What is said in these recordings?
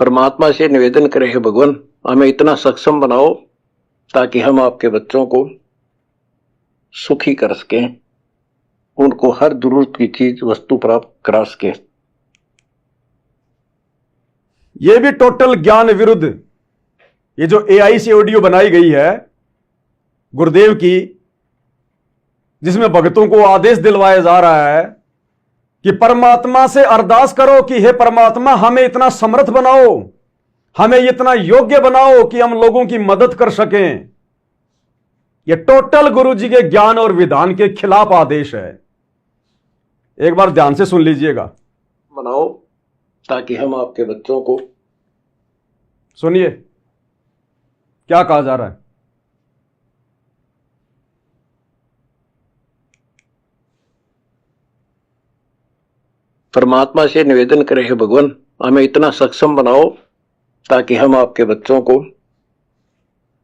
परमात्मा से निवेदन करें, हे भगवान हमें इतना सक्षम बनाओ ताकि हम आपके बच्चों को सुखी कर सकें, उनको हर जरूरत की चीज वस्तु प्राप्त करा सके। ये भी टोटल ज्ञान विरुद्ध, ये जो एआई से ऑडियो बनाई गई है गुरुदेव की, जिसमें भक्तों को आदेश दिलवाया जा रहा है कि परमात्मा से अरदास करो कि हे परमात्मा हमें इतना समर्थ बनाओ, हमें इतना योग्य बनाओ कि हम लोगों की मदद कर सकें। यह टोटल गुरु जी के ज्ञान और विधान के खिलाफ आदेश है। एक बार ध्यान से सुन लीजिएगा। बनाओ ताकि हम आपके बच्चों को, सुनिए क्या कहा जा रहा है। परमात्मा से निवेदन करें, हे भगवान हमें इतना सक्षम बनाओ ताकि हम आपके बच्चों को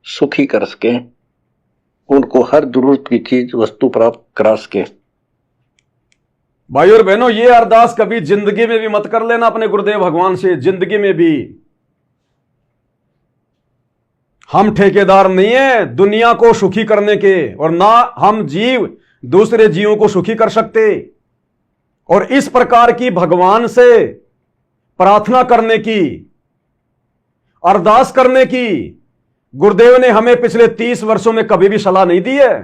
सुखी कर सकें, उनको हर जरूरत की चीज वस्तु प्राप्त करा सके। भाई और बहनों, ये अरदास कभी जिंदगी में भी मत कर लेना अपने गुरुदेव भगवान से। जिंदगी में भी हम ठेकेदार नहीं है दुनिया को सुखी करने के, और ना हम जीव दूसरे जीवों को सुखी कर सकते। और इस प्रकार की भगवान से प्रार्थना करने की, अरदास करने की गुरुदेव ने हमें पिछले 30 वर्षों में कभी भी सलाह नहीं दी है।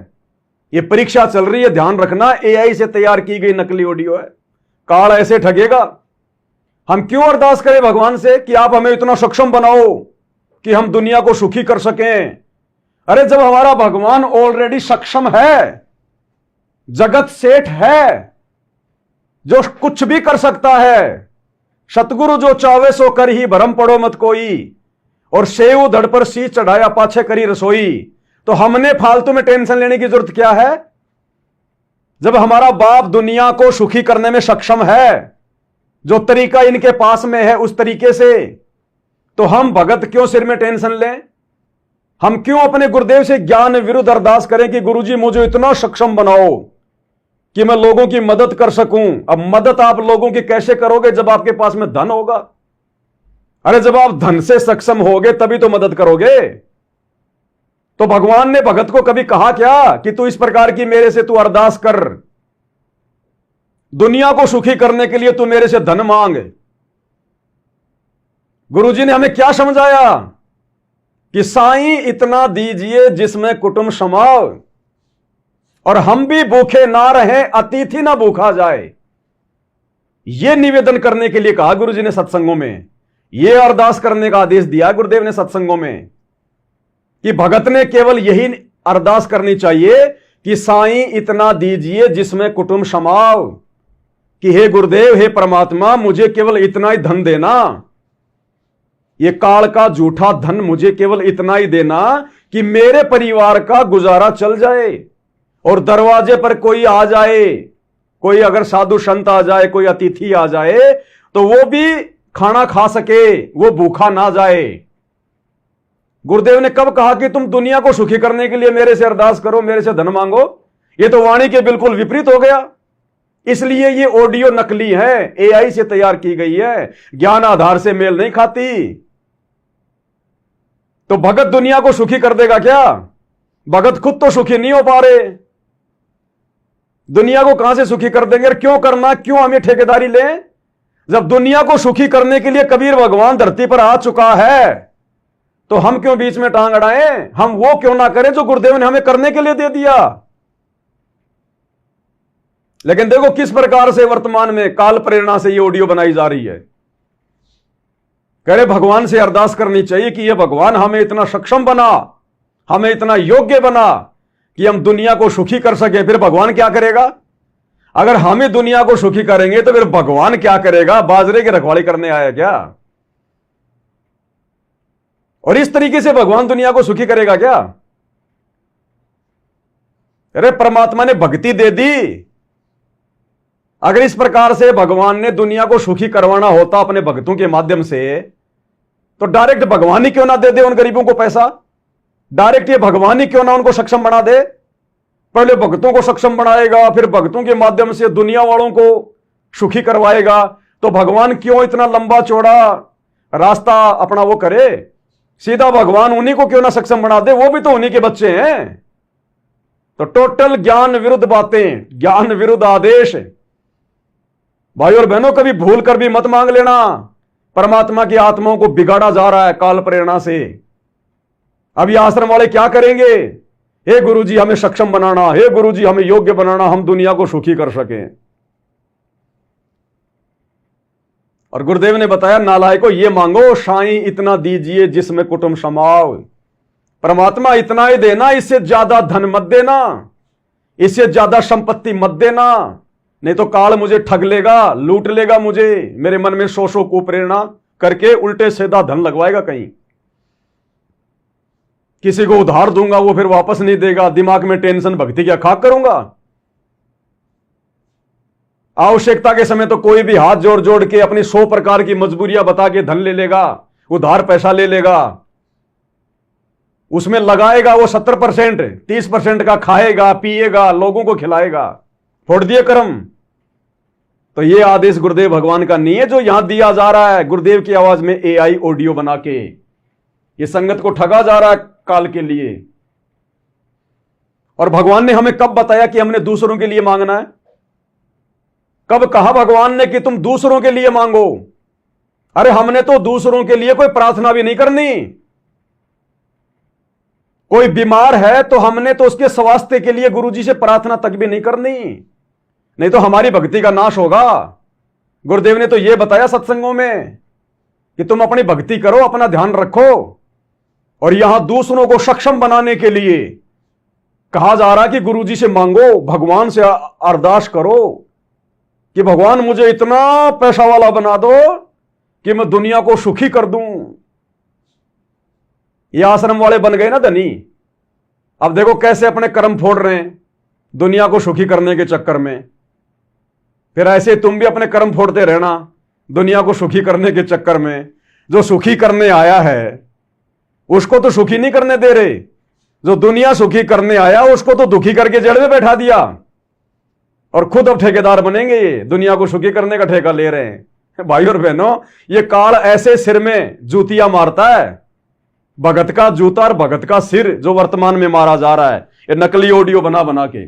यह परीक्षा चल रही है, ध्यान रखना। एआई से तैयार की गई नकली ऑडियो है, काल ऐसे ठगेगा। हम क्यों अरदास करें भगवान से कि आप हमें इतना सक्षम बनाओ कि हम दुनिया को सुखी कर सकें? अरे जब हमारा भगवान ऑलरेडी सक्षम है, जगत सेठ है, जो कुछ भी कर सकता है। सतगुरु जो चावे सो कर ही भरम पड़ो मत कोई, और सेव धड़ पर सी चढ़ाया पाछे करी रसोई। तो हमने फालतू में टेंशन लेने की जरूरत क्या है? जब हमारा बाप दुनिया को सुखी करने में सक्षम है, जो तरीका इनके पास में है उस तरीके से, तो हम भगत क्यों सिर में टेंशन लें? हम क्यों अपने गुरुदेव से ज्ञान विरुद्ध अरदास करें कि गुरुजी मुझे इतना सक्षम बनाओ कि मैं लोगों की मदद कर सकूं? अब मदद आप लोगों की कैसे करोगे जब आपके पास में धन होगा? अरे जब आप धन से सक्षम होगे तभी तो मदद करोगे। तो भगवान ने भगत को कभी कहा क्या कि तू इस प्रकार की मेरे से तू अरदास कर, दुनिया को सुखी करने के लिए तू मेरे से धन मांग? गुरुजी ने हमें क्या समझाया कि साईं इतना दीजिए जिसमें कुटुंब समाओ, और हम भी भूखे ना रहे अतिथि ना भूखा जाए। यह निवेदन करने के लिए कहा गुरुजी ने सत्संगों में, यह अरदास करने का आदेश दिया गुरुदेव ने सत्संगों में कि भगत ने केवल यही अरदास करनी चाहिए कि साईं इतना दीजिए जिसमें कुटुंब समाओ, कि हे गुरुदेव, हे परमात्मा, मुझे केवल इतना ही धन देना, ये काल का झूठा धन मुझे केवल इतना ही देना कि मेरे परिवार का गुजारा चल जाए। और दरवाजे पर कोई आ जाए, कोई अगर साधु संत आ जाए, कोई अतिथि आ जाए, तो वो भी खाना खा सके, वो भूखा ना जाए। गुरुदेव ने कब कहा कि तुम दुनिया को सुखी करने के लिए मेरे से अरदास करो, मेरे से धन मांगो? ये तो वाणी के बिल्कुल विपरीत हो गया। इसलिए ये ऑडियो नकली है, एआई से तैयार की गई है, ज्ञान आधार से मेल नहीं खाती। तो भगत दुनिया को सुखी कर देगा क्या? भगत खुद तो सुखी नहीं हो पा रहे, दुनिया को कहां से सुखी कर देंगे? क्यों करना, क्यों हमें ठेकेदारी लें? जब दुनिया को सुखी करने के लिए कबीर भगवान धरती पर आ चुका है, तो हम क्यों बीच में टांग अड़ाएं? हम वो क्यों ना करें जो गुरुदेव ने हमें करने के लिए दे दिया? लेकिन देखो किस प्रकार से वर्तमान में काल प्रेरणा से ये ऑडियो बनाई जा रही है। कह रहे भगवान से अरदास करनी चाहिए कि ये भगवान हमें इतना सक्षम बना, हमें इतना योग्य बना कि हम दुनिया को सुखी कर सके। फिर भगवान क्या करेगा? अगर हम ही दुनिया को सुखी करेंगे तो फिर भगवान क्या करेगा? बाजरे की रखवाली करने आया क्या? और इस तरीके से भगवान दुनिया को सुखी करेगा क्या? अरे परमात्मा ने भक्ति दे दी। अगर इस प्रकार से भगवान ने दुनिया को सुखी करवाना होता अपने भक्तों के माध्यम से, तो डायरेक्ट भगवान ही क्यों ना दे दे उन गरीबों को पैसा? डायरेक्ट ये भगवान ही क्यों ना उनको सक्षम बना दे? पहले भक्तों को सक्षम बनाएगा, फिर भक्तों के माध्यम से दुनिया वालों को सुखी करवाएगा। तो भगवान क्यों इतना लंबा चौड़ा रास्ता अपना वो करे, सीधा भगवान उन्हीं को क्यों ना सक्षम बना दे, वो भी तो उन्हीं के बच्चे हैं। तो टोटल ज्ञान विरुद्ध बातें, ज्ञान विरुद्ध आदेश। भाई और बहनों, कभी भूल कर भी मत मांग लेना। परमात्मा की आत्माओं को बिगाड़ा जा रहा है काल प्रेरणा से। अब ये आश्रम वाले क्या करेंगे? हे गुरुजी हमें सक्षम बनाना, हे गुरुजी हमें योग्य बनाना, हम दुनिया को सुखी कर सकें। और गुरुदेव ने बताया, नालायको ये मांगो, साईं इतना दीजिए जिसमें कुटुंब समाओ। परमात्मा इतना ही देना, इससे ज्यादा धन मत देना, इससे ज्यादा संपत्ति मत देना, नहीं तो काल मुझे ठग लेगा, लूट लेगा मुझे, मेरे मन में सो को प्रेरणा करके उल्टे सीधा धन लगवाएगा कहीं। किसी को उधार दूंगा वो फिर वापस नहीं देगा, दिमाग में टेंशन, भक्ति क्या खाक करूंगा। आवश्यकता के समय तो कोई भी हाथ जोड़ जोड़ के अपनी 100 प्रकार की मजबूरियां बता के धन ले लेगा, उधार पैसा ले लेगा, उसमें लगाएगा वो 70%, 30% का खाएगा, पिएगा, लोगों को खिलाएगा, फोड़ दिए कर्म। तो ये आदेश गुरुदेव भगवान का नहीं है जो यहां दिया जा रहा है गुरुदेव की आवाज में AI ऑडियो बना के। ये संगत को ठगा जा रहा है काल के लिए। और भगवान ने हमें कब बताया कि हमने दूसरों के लिए मांगना है? कब कहा भगवान ने कि तुम दूसरों के लिए मांगो? अरे हमने तो दूसरों के लिए कोई प्रार्थना भी नहीं करनी। कोई बीमार है तो हमने तो उसके स्वास्थ्य के लिए गुरुजी से प्रार्थना तक भी नहीं करनी, नहीं तो हमारी भक्ति का नाश होगा। गुरुदेव ने तो यह बताया सत्संगों में कि तुम अपनी भक्ति करो, अपना ध्यान रखो। और यहां दूसरों को सक्षम बनाने के लिए कहा जा रहा है कि गुरुजी से मांगो, भगवान से अरदास करो कि भगवान मुझे इतना पैसा वाला बना दो कि मैं दुनिया को सुखी कर दूं। ये आश्रम वाले बन गए ना धनी। अब देखो कैसे अपने कर्म फोड़ रहे हैं दुनिया को सुखी करने के चक्कर में। फिर ऐसे तुम भी अपने कर्म फोड़ते रहना दुनिया को सुखी करने के चक्कर में। जो सुखी करने आया है उसको तो सुखी नहीं करने दे रहे, जो दुनिया सुखी करने आया उसको तो दुखी करके जेल में बैठा दिया, और खुद अब ठेकेदार बनेंगे। ये दुनिया को सुखी करने का ठेका ले रहे हैं। भाई और बहनों, ये काल ऐसे सिर में जूतियां मारता है, भगत का जूता और भगत का सिर जो वर्तमान में मारा जा रहा है, ये नकली ऑडियो बना बना के।